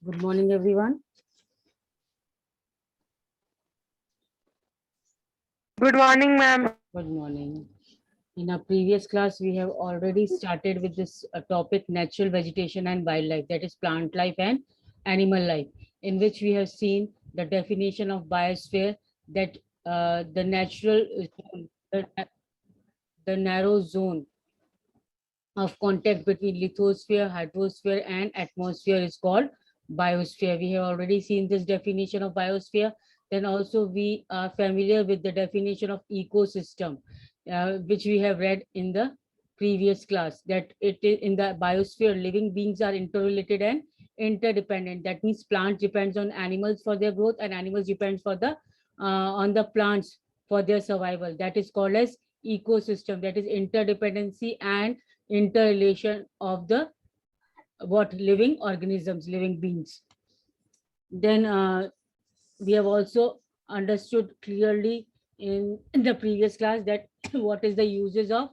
Good morning, everyone. Good morning, ma'am. Good morning. In our previous class, we have already started with this topic, natural vegetation and wildlife, that is plant life and animal life, in which we have seen the definition of biosphere, that the natural, the, the narrow zone of contact between lithosphere, hydrosphere, and atmosphere is called biosphere. We have already seen this definition of biosphere. Then also we are familiar with the definition of ecosystem, which we have read in the previous class, that it is in the biosphere, living beings are interrelated and interdependent. That means plants depends on animals for their growth, and animals depends for the on the plants for their survival. That is called as ecosystem. That is interdependency and interrelation of the what living organisms, living beings. Then we have also understood clearly in the previous class that what is the uses of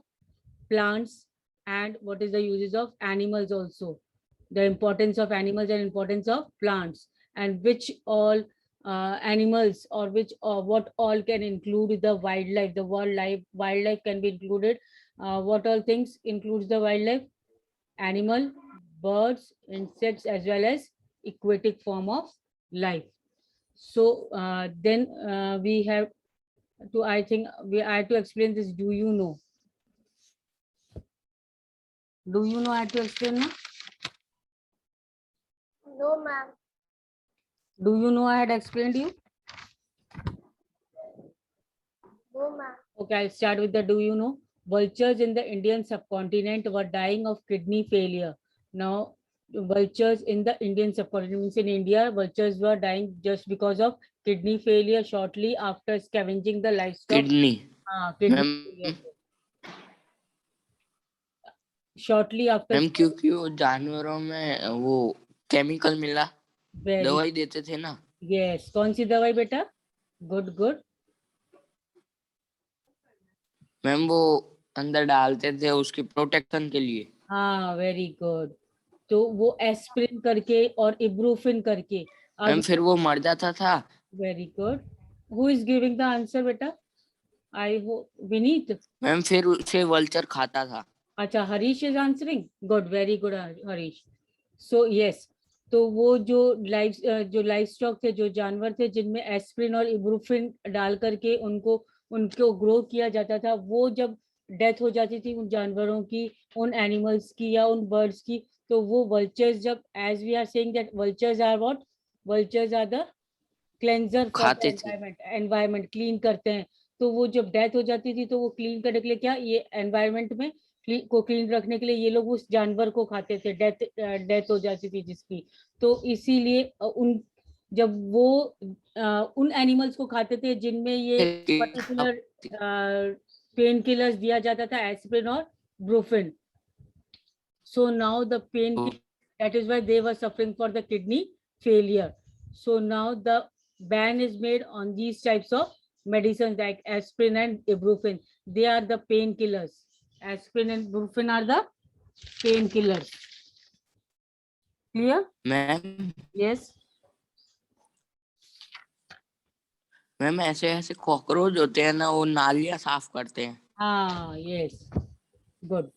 plants and what is the uses of animals also, the importance of animals and importance of plants, and which all animals or which or what all can include the wildlife. The wildlife can be included. What all things includes the wildlife? Animal, birds, insects, as well as aquatic form of life. So then we have to, I think I have to explain this. Do you know? Do you know I have to explain now? No, ma'am. Do you know I had explained you? No, ma'am. Okay, I'll start with the do you know? Vultures in the Indian subcontinent were dying of kidney failure. Now, vultures in the Indian subcontinent, means in India, vultures were dying just because of kidney failure shortly after scavenging the livestock. Kidney Kidney ma'am failure. Shortly after. Ma'am क्योंकि वो जानवरों में वो chemical मिला, Very दवाई देते थे ना. yes. कौन सी दवाई बेटा? Good, good. मैम वो अंदर डालते थे उसकी प्रोटेक्शन के लिए. हाँ, वेरी गुड. तो वो एस्प्रिन करके और इब्रूफिन करके. मैम फिर वो मर जाता था. Very good. Who is giving the answer बेटा? I hope Vineet. मैम फिर उसे वल्चर खाता था. अच्छा, Harish is answering. Good, very good Harish. So yes, तो वो जो लाइव स्टॉक थे, जो जानवर थे जिनमें एस्प्रिन और इब्रूफिन डाल करके उनको ग्रो किया जाता था, वो जब डेथ हो जाती थी उन जानवरों की, उन एनिमल्स की या उन बर्ड्स की, तो वो वल्चर्स, जब as we are saying that vultures are what? Vultures are the cleanser for the खाते थे. एनवायरमेंट क्लीन करते हैं. तो वो जब डेथ हो जाती थी तो वो क्लीन करने के लिए क्या, ये एनवायरमेंट में को क्लीन रखने के लिए ये लोग उस जानवर को खाते थे, डेथ हो जाती थी जिसकी. तो इसीलिए उन जब वो उन एनिमल्स को खाते थे जिनमें ये पर्टिकुलर पेन किलर्स दिया जाता था, एस्पिरिन और Brufen. So now the pain, that is why they were suffering for the kidney failure. So now the ban is made on these types of medicines like aspirin and ibuprofen. They are the painkillers. Aspirin and ibuprofen are the painkillers. Clear? Ma'am Yes. Ma'am ऐसे ऐसे cockroach होते हैं ना, वो नालियां साफ करते हैं. Ah, yes. Good.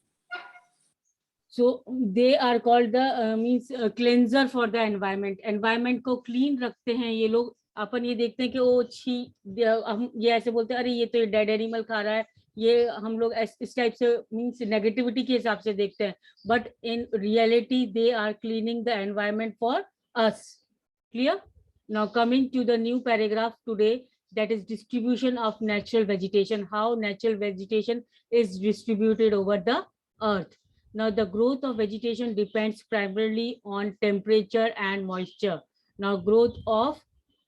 So they are called the means cleanser for the environment. Environment को clean रखते हैं ये लोग. अपन ये देखते हैं कि वो हम ये ऐसे बोलते हैं, अरे ये तो डेड एनिमल खा रहा है, ये हम लोग इस टाइप से मीन्स नेगेटिविटी के हिसाब से देखते हैं. But in reality they are cleaning the environment for us. Clear? Now coming to the new paragraph today, that is distribution of natural vegetation, how natural vegetation is distributed over the earth. Now, the growth of vegetation depends primarily on temperature and moisture. Now, growth of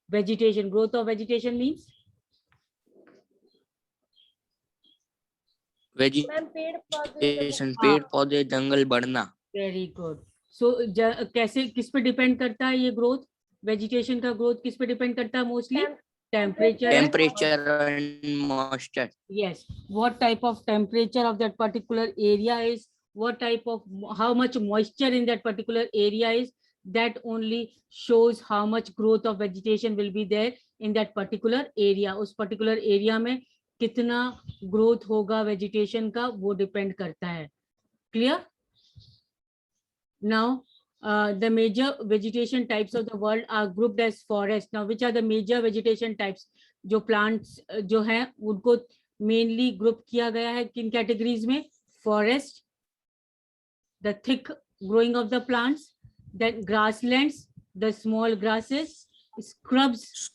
vegetation means? Vegetation, पेड़ पौधे, जंगल बढ़ना. Very good. So, कैसे किस पे depend करता है ये growth? Vegetation का ग्रोथ किस पे डिपेंड करता है mostly? Temperature and moisture. Yes. What type of temperature of that particular area is? What type of, how much moisture in that particular area is? that only shows how much growth of vegetation will be there in that particular area. उस particular area में कितना growth होगा vegetation का वो depend करता है. Clear? Now, the major vegetation types of the world are grouped as forest. Now, which are the major vegetation types? जो plants जो हैं उनको mainly group किया गया है किन categories में? Forest, the thick growing of the plants, then grasslands, the small grasses, scrubs.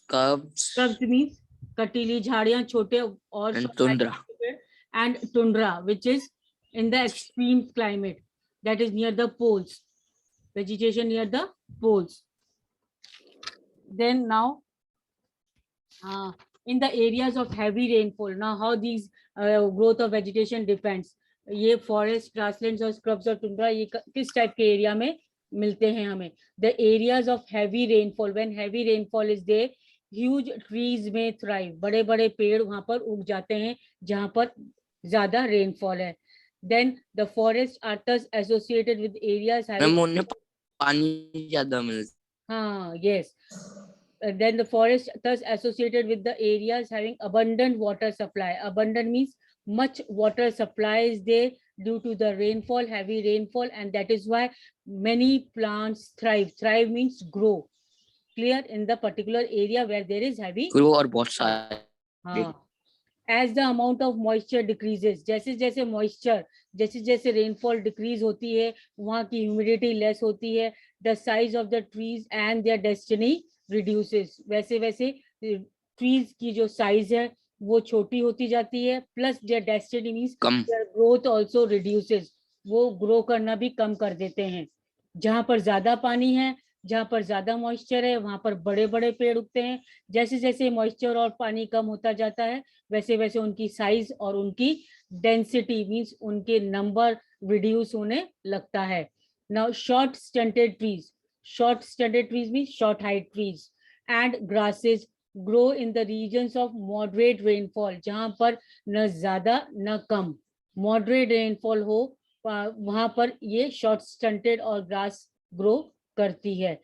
Scrubs means कटीली झाड़ियां छोटे और and tundra. And tundra, which is in the extreme climate, that is near the poles, vegetation near the poles. Then now in the areas of heavy rainfall, now how these growth of vegetation depends. ये forest, grasslands और scrubs और tundra ये किस type के area में मिलते हैं हमें? The areas of heavy rainfall, when heavy rainfall is there, huge trees may thrive. बड़े बड़े पेड़ वहां पर उग जाते हैं जहां पर ज्यादा rainfall है. Then the forests are thus associated with areas having. Ma'am उन्हें पानी ज्यादा मिलता. हाँ, yes. Then the forest thus associated with the areas having abundant water supply. Abundant means much water supply is there due to the rainfall, heavy rainfall, and that is why many plants thrive. Thrive means grow. Clear? In the particular area where there is heavy grow और बहुत सारे. As the amount of moisture decreases, जैसे जैसे moisture, जैसे जैसे rainfall decrease होती है, वहाँ की humidity less होती है, the size of the trees and their destiny reduces. वैसे वैसे trees की जो size है वो छोटी होती जाती है, plus their destiny means their growth also reduces. वो grow करना भी कम कर देते हैं. जहाँ पर ज्यादा पानी है, जहाँ पर ज्यादा मॉइस्चर है, वहां पर बड़े बड़े पेड़ उगते हैं. जैसे जैसे मॉइस्चर और पानी कम होता जाता है, वैसे वैसे उनकी साइज और उनकी डेंसिटी मींस उनके नंबर रिड्यूस होने लगता है. Now short stunted trees means short height trees and grasses grow in the regions of moderate rainfall. जहां पर न ज्यादा न कम, मॉडरेट रेनफॉल हो, वहां पर ये शॉर्ट स्टंटेड और ग्रास ग्रो करती है.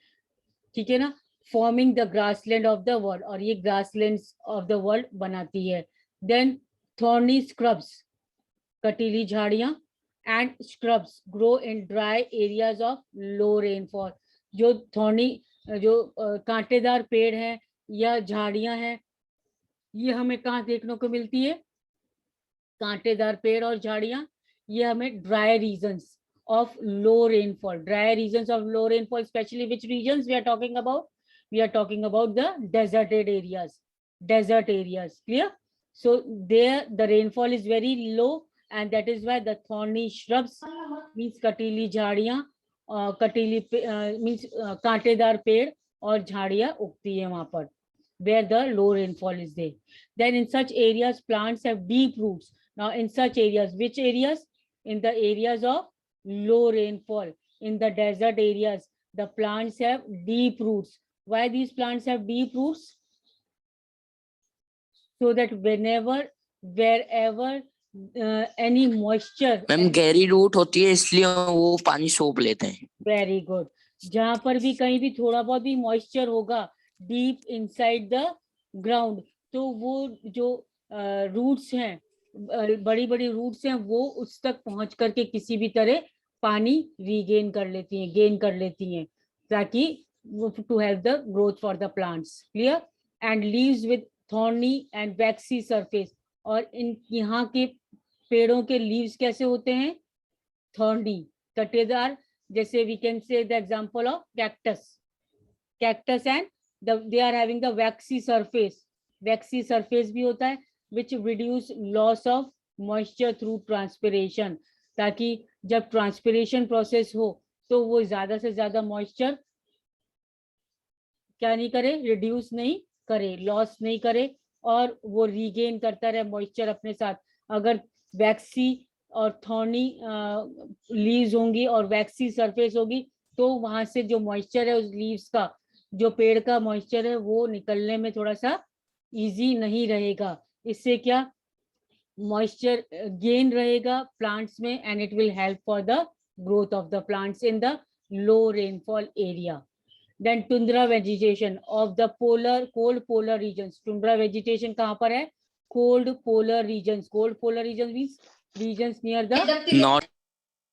ठीक है ना? Forming the grassland of the world, और ये ग्रासलैंड्स ऑफ द वर्ल्ड बनाती है. देन थॉर्नी स्क्रब्स, कटीली झाड़ियां, and scrubs grow in dry areas of low rainfall. जो थॉर्नी जो कांटेदार पेड़ हैं या झाड़ियां हैं, ये हमें कहाँ देखने को मिलती है? कांटेदार पेड़ और झाड़ियां ये हमें dry regions of low rainfall, dry regions of low rainfall, especially which regions we are talking about? We are talking about the deserted areas. Clear? So there the rainfall is very low, and that is why the thorny shrubs means कटीली झाड़ियां, कटीली means कांटेदार पेड़ और झाड़ियां उगती है वहां पर, where the low rainfall is there. Then in such areas plants have deep roots. Now in such areas, which areas? In the areas of low rainfall, in the desert areas, the plants have deep roots. Why these plants have deep roots? So that wherever any moisture. Ma'am गहरी root होती है इसलिए वो पानी सोख लेते हैं. Very good. जहां पर भी कहीं भी थोड़ा बहुत भी moisture होगा deep inside the ground, तो वो जो roots हैं, बड़ी बड़ी रूट्स हैं, वो उस तक पहुंच करके किसी भी तरह पानी रीगेन कर लेती हैं, गेन कर लेती हैं, ताकि to have the growth for the plants. Clear? And leaves with thorny and waxy surface. और इन यहाँ के पेड़ों के लीव्स कैसे होते हैं? थॉर्नी, कटेदार. जैसे we can say the example of cactus and they are having the waxy surface भी होता है, which reduce loss of moisture through transpiration, ताकि जब ट्रांसपिरेशन प्रोसेस हो तो वो ज्यादा से ज्यादा मॉइस्चर क्या नहीं करे? रिड्यूस नहीं करे, लॉस नहीं करे, और वो रीगेन करता रहे मॉइस्चर अपने साथ. अगर वैक्सी और थॉर्नी लीव्स होंगी और वैक्सी सरफेस होगी, तो वहां से जो मॉइस्चर है उस लीव्स का, जो पेड़ का मॉइस्चर है, वो निकलने में थोड़ा सा इजी नहीं रहेगा. इससे क्या? moisture gain रहेगा plants में, and it will help for the growth of the plants in the low rainfall area. Then tundra vegetation of the cold polar regions. Tundra vegetation कहाँ पर है? Cold polar regions. Cold polar regions means regions near the North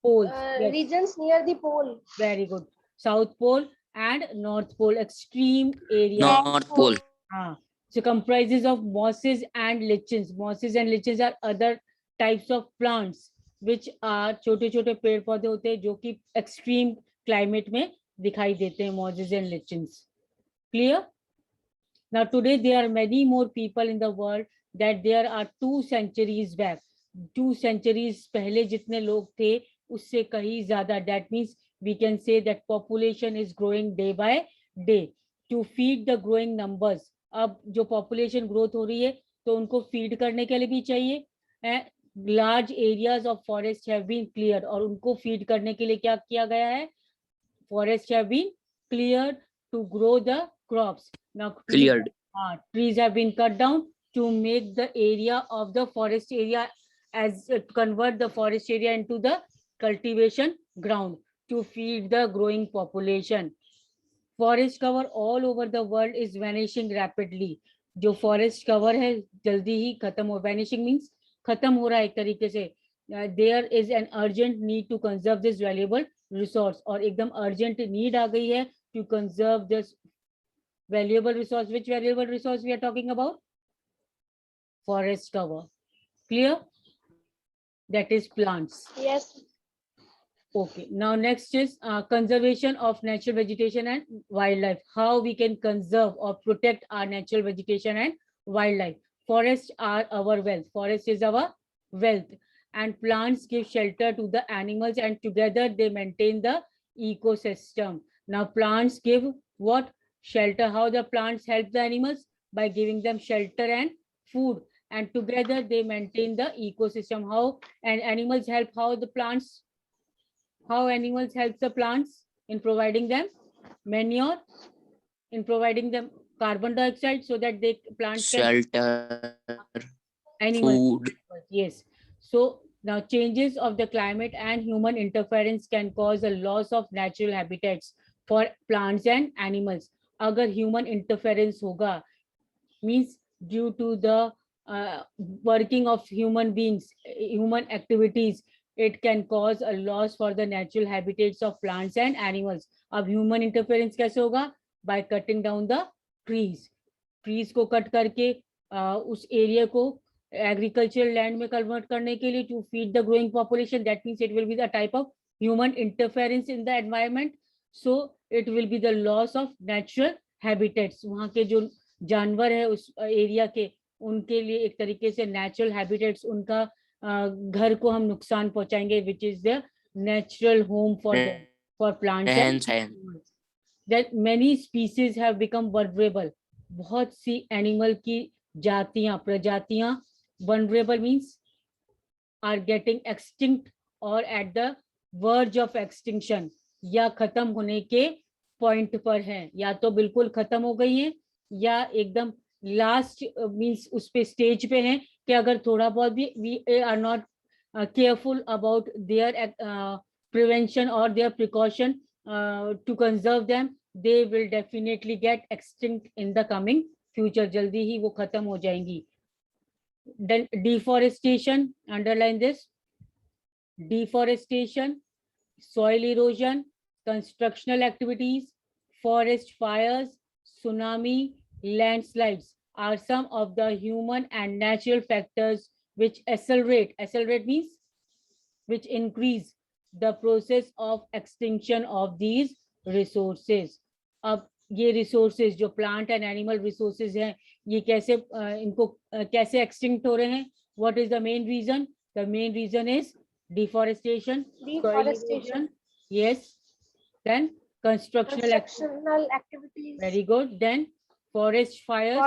poles. Yes. Regions near the pole. Very good. South pole and north pole, extreme area. North Pole. So comprises of mosses and lichens. Mosses and lichens are other types of plants which are छोटे छोटे पेड़ पौधे होते हैं जो कि extreme climate में दिखाई देते हैं. Mosses and lichens. Clear? Now today there are many more people in the world that there are 2 centuries back. 2 centuries पहले जितने लोग थे उससे कहीं ज़्यादा. That means we can say that population is growing day by day. To feed the growing numbers. अब जो population growth हो रही है तो उनको feed करने के लिए भी चाहिए. Large areas of forest have been cleared और उनको feed करने के लिए क्या किया गया है? Forests have been cleared to grow the crops. Now Cleared. trees have been cut down to make the area of the forest area as convert the forest area into the cultivation ground to feed the growing population. Forest cover all over the world is vanishing rapidly. जो forest cover है जल्दी ही खत्म हो. Vanishing means खत्म हो रहा है एक तरीके से. There is an urgent need to conserve this valuable resource. और एकदम urgent need आ गई है to conserve this valuable resource. Which valuable resource we are talking about? Forest cover. Clear? That is plants. Yes. Okay, now next is conservation of natural vegetation and wildlife. How we can conserve or protect our natural vegetation and wildlife. Forests are our wealth. Forest is our wealth. And plants give shelter to the animals and together they maintain the ecosystem. Now plants give what? Shelter. How the plants help the animals? By giving them shelter and food. And together they maintain the ecosystem. How? And animals help how the plants? How animals help the plants? In providing them manure, in providing them carbon dioxide so that they plants can Shelter. animals. Food. Yes. So now changes of the climate and human interference can cause a loss of natural habitats for plants and animals. अगर human interference होगा means due to the working of human beings, human activities, it can cause a loss for the natural habitats of plants and animals. अब human interference कैसे होगा? By cutting down the trees. Trees को cut करके उस area को agricultural land में convert करने के लिए to feed the growing population. That means it will be the type of human interference in the environment. So it will be the loss of natural habitats. वहाँ के जो जानवर है उस area के उनके लिए एक तरीके से natural habitats उनका घर को हम नुकसान पहुंचाएंगे which is the natural home for them, for plants and animals. That many species have become vulnerable. बहुत सी animal की जातियां प्रजातियां vulnerable means are getting extinct or at the verge of extinction या खत्म होने के point पर हैं या तो बिल्कुल खत्म हो गई हैं या एकदम last means उस पे stage पे हैं कि अगर थोड़ा बहुत भी we are not careful about their prevention or their precaution to conserve them, they will definitely get extinct in the coming future. जल्दी ही वो खत्म हो जाएंगी. Then deforestation, underline this. Deforestation, soil erosion, constructional activities, forest fires, tsunami, landslides are some of the human and natural factors which accelerate means which increase the process of extinction of these resources. अब ये resources जो plant and animal resources हैं ये कैसे इनको कैसे extinct हो रहे हैं? What is the main reason? The main reason is deforestation. Yes. Then constructional activities. Very good. Then forest fires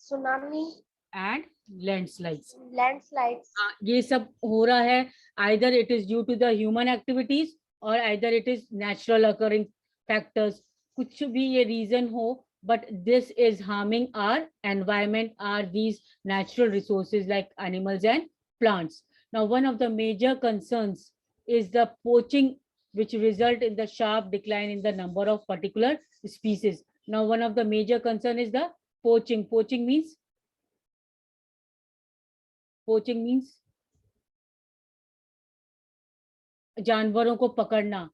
Tsunami and landslides. Landslides. ये सब हो रहा है either it is due to the human activities or either it is natural occurring factors. कुछ भी ये reason हो, but this is harming our environment, are these natural resources like animals and plants. Now one of the major concerns is the poaching which result in the sharp decline in the number of particular species. Now, one of the major concern is the poaching. Poaching means जानवरों को पकड़ना,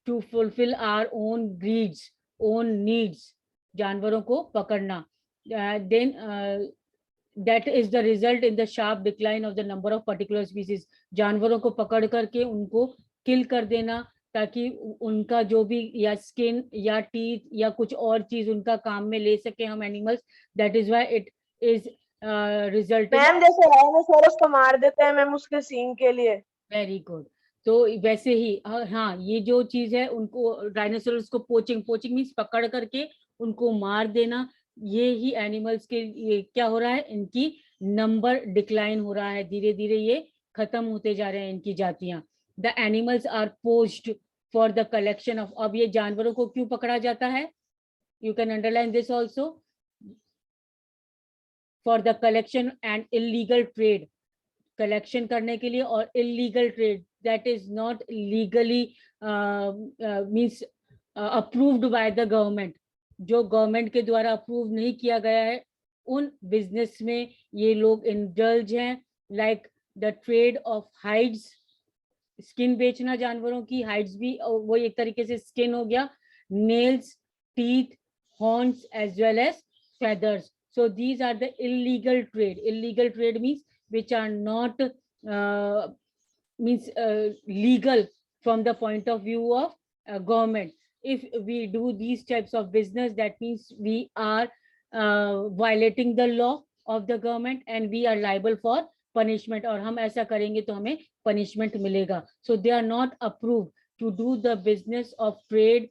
to fulfill our own greeds, own needs, जानवरों को पकड़ना. Then that is the result in the sharp decline of the number of particular species. जानवरों को पकड़ करके उनको किल कर देना, ताकि उनका जो भी या स्किन या टीथ या कुछ और चीज उनका काम में ले सके हम animals. That is why it is result. Ma'am जैसे राइनोसोरस को मार देते हैं मैम उसके सींग के लिए. Very good. तो वैसे ही हाँ, ये जो चीज है उनको डायनासोरस को पोचिंग मीन्स पकड़ करके उनको मार देना. ये ही एनिमल्स के ये क्या हो रहा है, इनकी नंबर डिक्लाइन हो रहा है, धीरे धीरे ये खत्म होते जा रहे हैं इनकी जातियां. The animals are poached for the collection of. अब ये जानवरों को क्यों पकड़ा जाता है, you can underline this also. For the collection and illegal trade, collection करने के लिए, और illegal trade that is not legally means approved by the government, जो गवर्नमेंट के द्वारा अप्रूव नहीं किया गया है, उन बिजनेस में ये लोग इंडल्ज हैं. Like the trade of hides, skin बेचना जानवरों की, हाइड्स भी वो एक तरीके से स्किन हो गया, nails, teeth, horns as well as feathers. So these are the illegal trade. Illegal trade means which are not legal from the point of view of government. If we do these types of business, that means we are violating the law of the government and we are liable for punishment. और हम ऐसा करेंगे तो हमें punishment मिलेगा. So they are not approved to do the business of trade,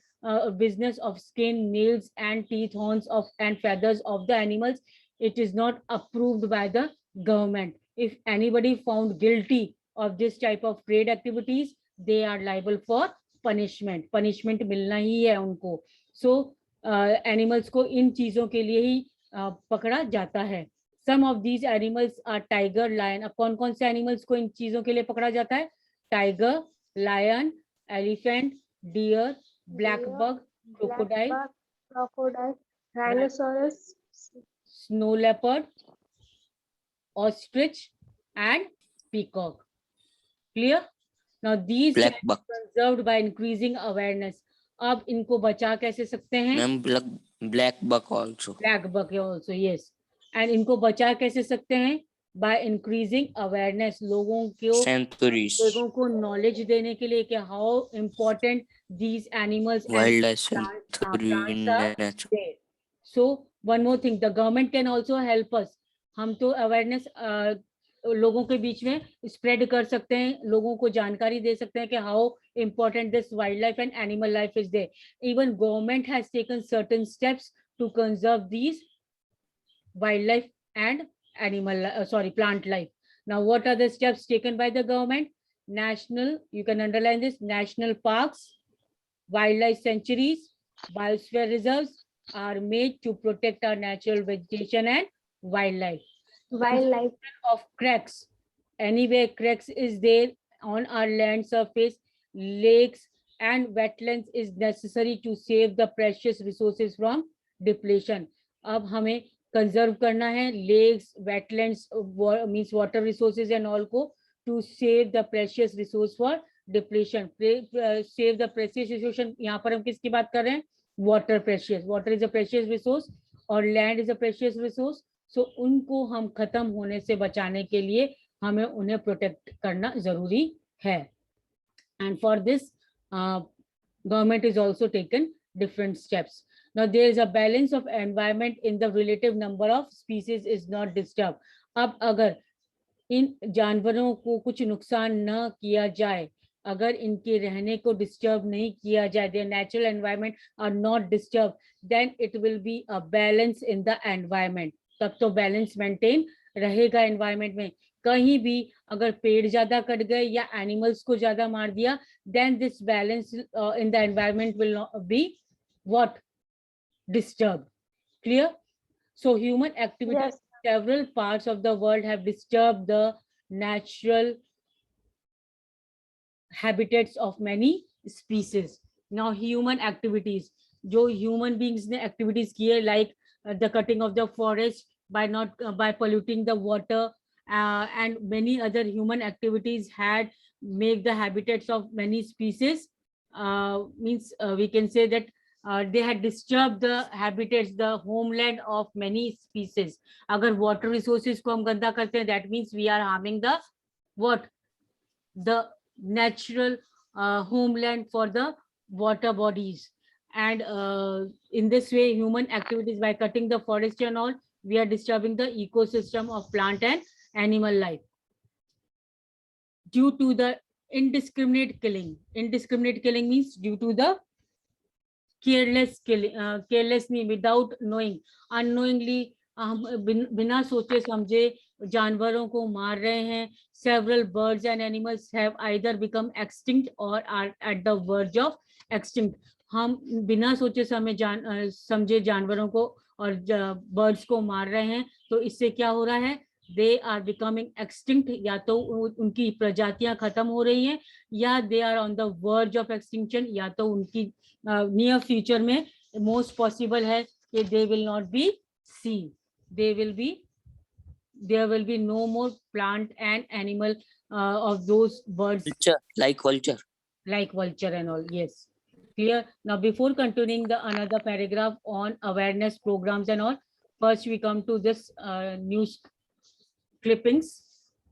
business of skin, nails and teeth, horns of and feathers of the animals. It is not approved by the government. If anybody found guilty of this type of trade activities, they are liable for punishment. Punishment मिलना ही है उनको. So animals को इन चीजों के लिए ही पकड़ा जाता है. Some of these animals are tiger, lion. अब कौन कौन से animals को इन चीजों के लिए पकड़ा जाता है? Tiger, lion, elephant, deer, black bug, crocodile, rhinoceros, snow leopard, ostrich and peacock. Clear? Now these Black are buck. conserved by increasing awareness. अब इनको बचा कैसे सकते हैं? Ma'am, black buck also. Black buck also, yes. And इनको बचा कैसे सकते हैं? By increasing awareness. Centuries. लोगों को knowledge देने के लिए कि how important these animals and Wildlife plants century in are nature. there. So one more thing, the government can also help us. हम तो awareness लोगों के बीच में spread कर सकते हैं, लोगों को जानकारी दे सकते हैं कि how important this wildlife and animal life is there. Even government has taken certain steps to conserve these wildlife and plant life. Now what are the steps taken by the government? National, you can underline this, national parks, wildlife sanctuaries, biosphere reserves are made to protect our natural vegetation and wildlife. Of cracks, anywhere cracks is there on our land surface, lakes and wetlands is necessary to save the precious resources from depletion. अब हमें conserve करना है lakes, wetlands, means water resources and all को, to save the precious resource for depletion. Save the precious resource. यहाँ पर हम किसकी बात कर रहे हैं? Water precious. Water is a precious resource और land is a precious resource. So उनको हम खत्म होने से बचाने के लिए हमें उन्हें protect करना जरूरी है. And for this, government is also taken different steps. Now there is a balance of environment in the relative number of species is not disturbed. अब अगर इन जानवरों को कुछ नुकसान न किया जाए, अगर इनके रहने को disturb नहीं किया जाए, their natural environment are not disturbed, then it will be a balance in the environment. तब तो balance maintain रहेगा environment में. कहीं भी अगर पेड़ ज्यादा कट गए या animals को ज्यादा मार दिया, then this balance in the environment will not be what? Disturbed. Clear? So human activities in several parts of the world have disturbed the natural habitats of many species. Now human activities, जो human beings ने activities की है, like the cutting of the forest by not by polluting the water, and many other human activities had make the habitats of many species, means we can say that they had disturbed the habitats, the homeland of many species. अगर water resources को हम गंदा करते हैं, that means we are harming the what, the natural homeland for the water bodies. And in this way, human activities, by cutting the forest and all, we are disturbing the ecosystem of plant and animal life. Due to the indiscriminate killing means due to the careless killing, carelessly, without knowing, unknowingly, हम बिना सोचे समझे जानवरों को मार रहे हैं. Several birds and animals have either become extinct or are at the verge of extinct. हम बिना सोचे समझे जानवरों को और बर्ड्स को मार रहे हैं, तो इससे क्या हो रहा है, दे आर बिकमिंग एक्सटिंक्ट, या तो उनकी प्रजातियां खत्म हो रही हैं, या they are on the verge of extinction, या तो उनकी नियर फ्यूचर में मोस्ट पॉसिबल है कि they will not be seen, there will be no more plant and animal of those birds, like vulture and all. Yes, clear. Now before continuing the another paragraph on awareness programs and all, first we come to this news clippings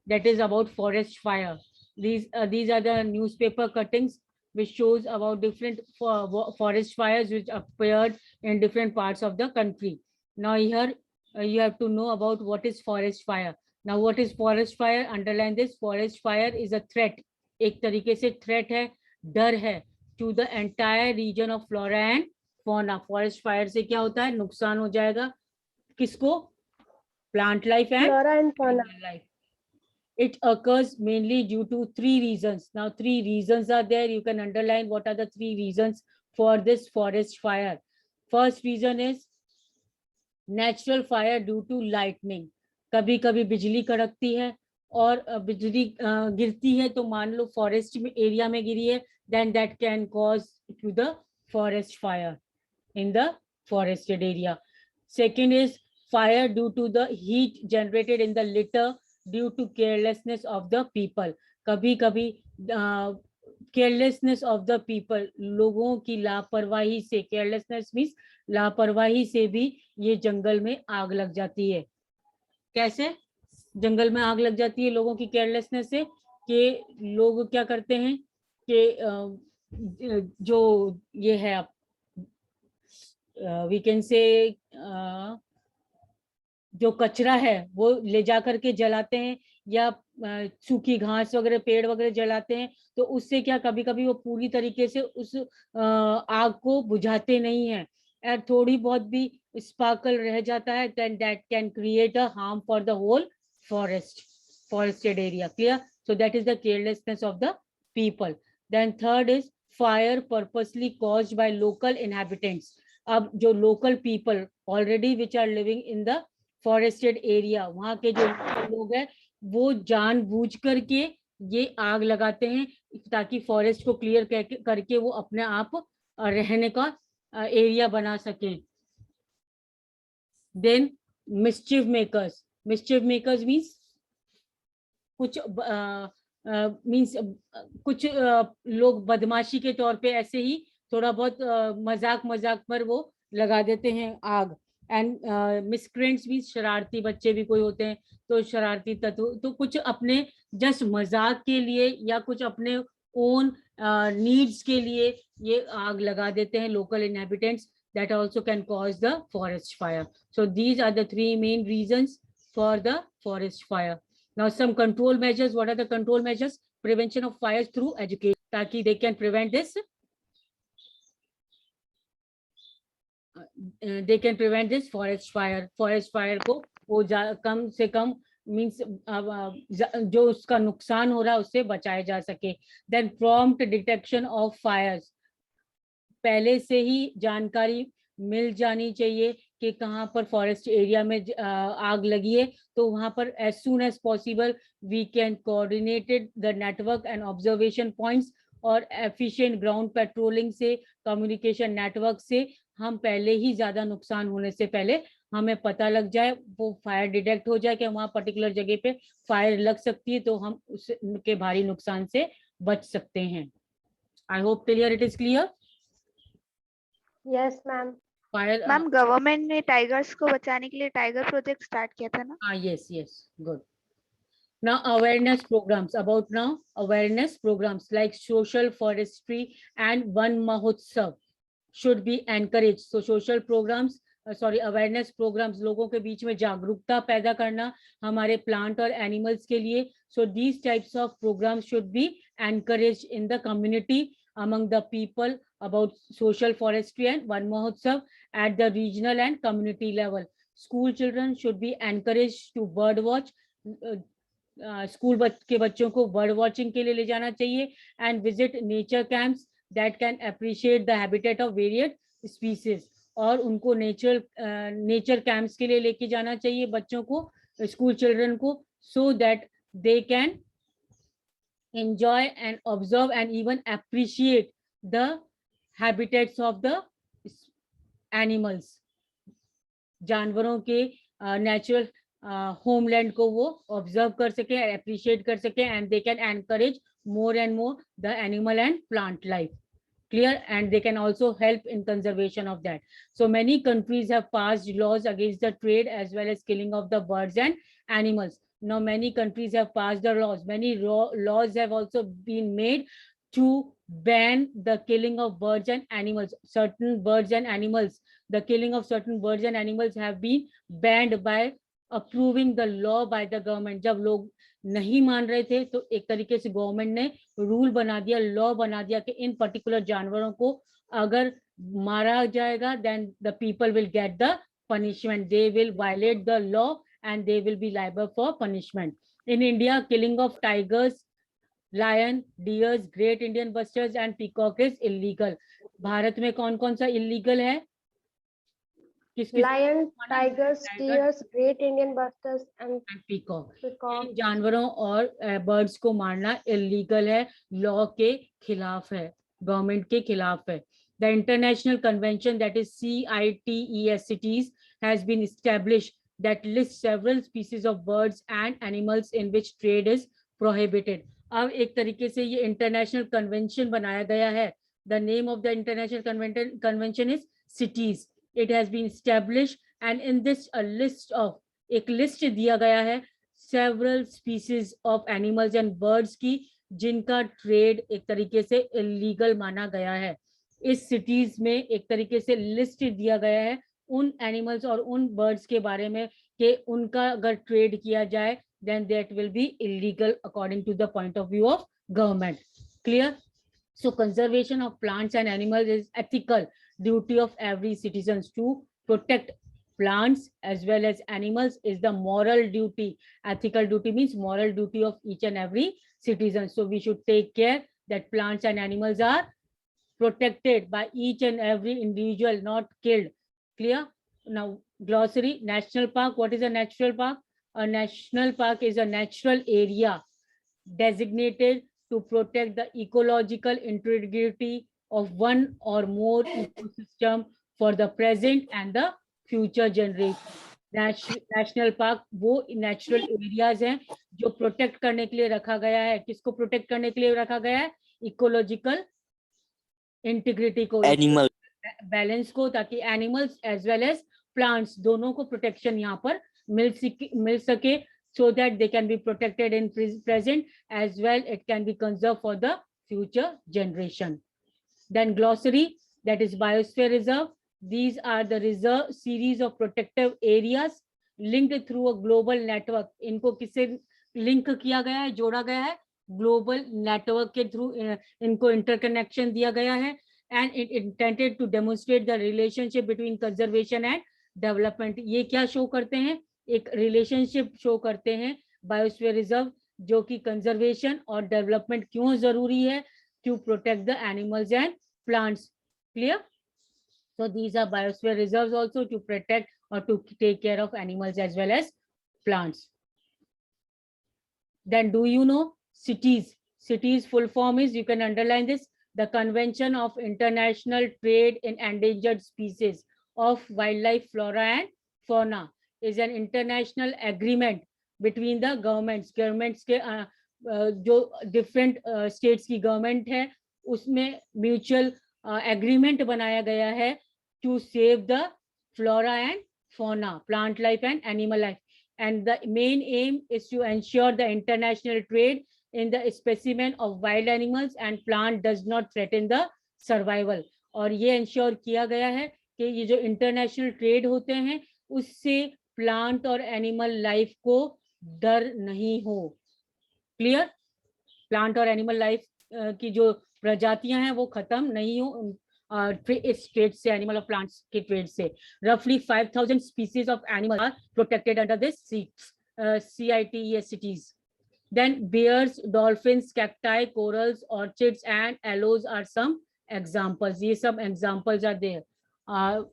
that is about forest fire. These are the newspaper cuttings which shows about different forest fires which appeared in different parts of the country. Now here you have to know about what is forest fire. Now what is forest fire? Underline this. Forest fire is a threat. एक तरीके से threat है, डर है, to the entire region of flora and fauna. Forest fire से क्या होता है, नुकसान हो जाएगा किसको, plant life and Flora and fauna. animal life. It occurs mainly due to 3 reasons. Now 3 reasons are there. You can underline what are the 3 reasons for this forest fire. First reason is natural fire due to lightning. कभी कभी बिजली कड़कती है और बिजली गिरती है, तो मान लो फॉरेस्ट एरिया में गिरी है, then that can cause to the forest fire in the forested area. Second is fire due to the heat generated in the litter due to carelessness of the people. कभी कभी carelessness of the people, लोगों की लापरवाही से, carelessness means लापरवाही से भी ये जंगल में आग लग जाती है. कैसे जंगल में आग लग जाती है लोगों की केयरलेसनेस से, कि लोग क्या करते हैं कि जो ये है वी कैन से जो कचरा है वो ले जा करके जलाते हैं, या सूखी घास वगैरह पेड़ वगैरह जलाते हैं, तो उससे क्या कभी कभी वो पूरी तरीके से उस आग को बुझाते नहीं हैं, और थोड़ी बहुत भी स्पार्कल रह जाता है, then that can create a harm for the whole forested area. Clear? So that is the carelessness of the people. Then third is fire purposely caused by local inhabitants. अब जो local people already which are living in the forested area, वहाँ के जो लोग हैं वो जानबूझ करके ये आग लगाते हैं ताकि फॉरेस्ट को क्लियर करके वो अपने आप रहने का एरिया बना सकें. Then mischief makers means कुछ मीन्स कुछ लोग बदमाशी के तौर पे ऐसे ही थोड़ा बहुत मजाक पर वो लगा देते हैं आग. एंड मिसक्रेंट्स मीन्स शरारती बच्चे भी कोई होते हैं, तो शरारती तत्व, तो कुछ अपने जस्ट मजाक के लिए या कुछ अपने ओन नीड्स के लिए ये आग लगा देते हैं local inhabitants. That also can cause the forest fire. So these are the 3 main reasons for the forest fire. Now some control measures. What are the control measures? Prevention of fires through education, ताकि they can prevent this. They can prevent this forest fire. Forest fire को वो कम से कम means जो उसका नुकसान हो रहा है उससे बचाया जा सके. Then prompt detection of fires. पहले से ही जानकारी मिल जानी चाहिए कि कहाँ पर फॉरेस्ट एरिया में आग लगी है, तो वहाँ पर as soon as possible we can coordinated the network and observation points और एफिशिएंट ग्राउंड पेट्रोलिंग से, कम्युनिकेशन नेटवर्क से हम पहले ही ज्यादा नुकसान होने से पहले हमें पता लग जाए, वो फायर डिटेक्ट हो जाए कि वहां पर्टिकुलर जगह पे फायर लग सकती है, तो हम उसके भारी नुकसान से बच सकते हैं. I hope clear, it is clear. Yes, ma'am. Fire, ma'am government ने टाइगर्स को बचाने के लिए टाइगर प्रोजेक्ट स्टार्ट किया था ना? yes, yes, good. Now awareness programs, about now awareness programs like social forestry and Van Mahotsav should be encouraged. So social programs, awareness programs, लोगों के बीच में जागरूकता पैदा करना हमारे plant और animals के लिए. So these types of programs should be encouraged in the community among the people about social forestry and Van Mahotsav at the regional and community level. School children should be encouraged to bird watch. School के बच्चों को bird watching के लिए ले जाना चाहिए and visit nature camps that can appreciate the habitat of various species. और उनको नेचर कैंप्स के लिए लेके जाना चाहिए बच्चों को, स्कूल चिल्ड्रन को, so that they can enjoy and observe and even appreciate the habitats of the animals. जानवरों के नेचुरल होमलैंड को वो ऑब्जर्व कर सके, अप्रिशिएट कर सके, and they can encourage more and more the animal and plant life. Clear? And they can also help in conservation of that. So many countries have passed laws against the trade as well as killing of the birds and animals. Now many countries have passed the laws. Many laws have also been made to ban the killing of birds and animals. Certain birds and animals, the killing of certain birds and animals have been banned by approving the law by the government. जब लोग नहीं मान रहे थे तो एक तरीके से गवर्नमेंट ने रूल बना दिया, लॉ बना दिया कि इन पर्टिकुलर जानवरों को अगर मारा जाएगा then the people will get the punishment. They will violate the law and they will be liable for punishment. In India, killing of tigers, lion, deers, great Indian bustard and peacock is illegal. Bharat में कौन कौन सा illegal है? Lion, tigers, deers, great Indian bustards and peacock. peacock. इन जानवरों और birds को मारना illegal है, लॉ के खिलाफ है, गवर्नमेंट के खिलाफ है. The international convention, that is CITES cities, has been established that lists several species of birds and animals in which trade is prohibited. अब एक तरीके से ये इंटरनेशनल कन्वेंशन बनाया गया है. The name of the international convention is CITES. It has been established and in this a list of, एक list दिया गया है several species of animals and birds की जिनका ट्रेड एक तरीके से इलीगल माना गया है. इस सिटीज में एक तरीके से लिस्ट दिया गया है उन एनिमल्स और उन बर्ड्स के बारे में कि उनका अगर ट्रेड किया जाए then that will be illegal according to the point of view of government. Clear? So conservation of plants and animals is ethical duty of every citizen. To protect plants as well as animals is the moral duty. Ethical duty means moral duty of each and every citizen. So we should take care that plants and animals are protected by each and every individual, not killed. Clear? Now glossary, national park. What is a natural park? A national park is a natural area designated to protect the ecological integrity of one or more ecosystem for the present and the future generation. National park वो natural areas हैं जो protect करने के लिए रखा गया है. किसको प्रोटेक्ट करने के लिए रखा गया है? इकोलॉजिकल इंटीग्रिटी को, एनिमल बैलेंस को, ताकि animals as well as plants दोनों को प्रोटेक्शन यहाँ पर मिल सके, so that they can be protected in present as well it can be conserved for the future generation. Then glossary, that is biosphere reserve. These are the reserve series of protective areas linked through a global network. इनको किससे link किया गया है, जोड़ा गया है? Global network के through इनको इंटरकनेक्शन दिया गया है and it intended to demonstrate the relationship between conservation and development. ये क्या शो करते हैं? एक रिलेशनशिप शो करते हैं बायोस्फीयर रिजर्व, जो कि कंजर्वेशन और डेवलपमेंट क्यों जरूरी है, to protect the animals and plants. Clear? So these are biosphere reserves also to protect और to take care of animals as well as plants. Then do you know cities? cities full form is, you can underline this, the Convention of International Trade in Endangered Species of Wildlife, Flora and Fauna is an international agreement between the governments के जो different states की government है, उसमें mutual agreement बनाया गया है to save the flora and fauna, plant life and animal life. And the main aim is to ensure the international trade in the specimen of wild animals and plant does not threaten the survival. और ये ensure किया गया है कि ये जो international trade होते हैं उससे plant और animal life को डर नहीं हो. Clear? Plant और animal life की जो प्रजातियां हैं वो खत्म नहीं हो इस ट्रेड से, एनिमल और प्लांट्स के ट्रेड से. Roughly 5,000 species of animals are protected under this CITES. Then bears, dolphins, cacti, corals, orchids and aloes are some examples. These some examples are there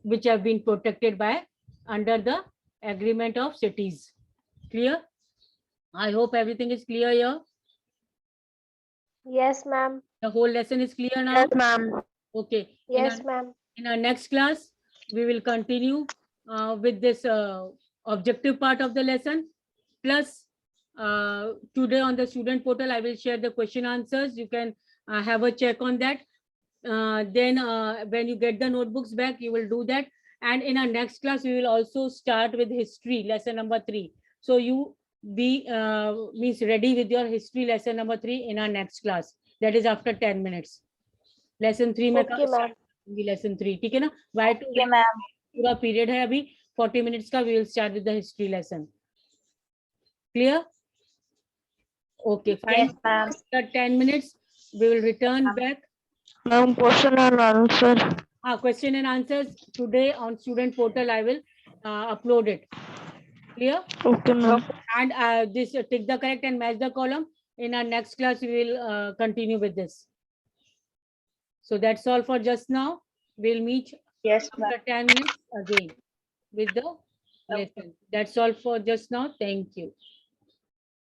which have been protected by under the agreement of cities. Clear? I hope everything is clear here. Yes, ma'am. The whole lesson is clear now. Yes, ma'am. Okay. Yes, ma'am. In our next class, we will continue with this objective part of the lesson. Plus, today on the student portal, I will share the question answers. You can have a check on that. Then when you get the notebooks back, you will do that. And in our next class, we will also start with history, lesson number 3. So you be means ready with your history lesson number 3 in our next class. That is after 10 minutes. Lesson 3 में Okay, ma'am. lesson 3, ठीक है ना? Why to Okay, ma'am. पूरा period है अभी 40 minutes का. We will start with the history lesson. Clear? Okay, fine. Yes, ma'am. After 10 minutes, we will return back. Ma'am, question and answer. Question and answers today on student portal. I will upload it. Clear? Okay, ma'am. And this tick the correct and match the column. In our next class, we will continue with this. So that's all for just now. We'll meet Yes, ma'am. after 10 minutes again with the lesson. That's all for just now. Thank you.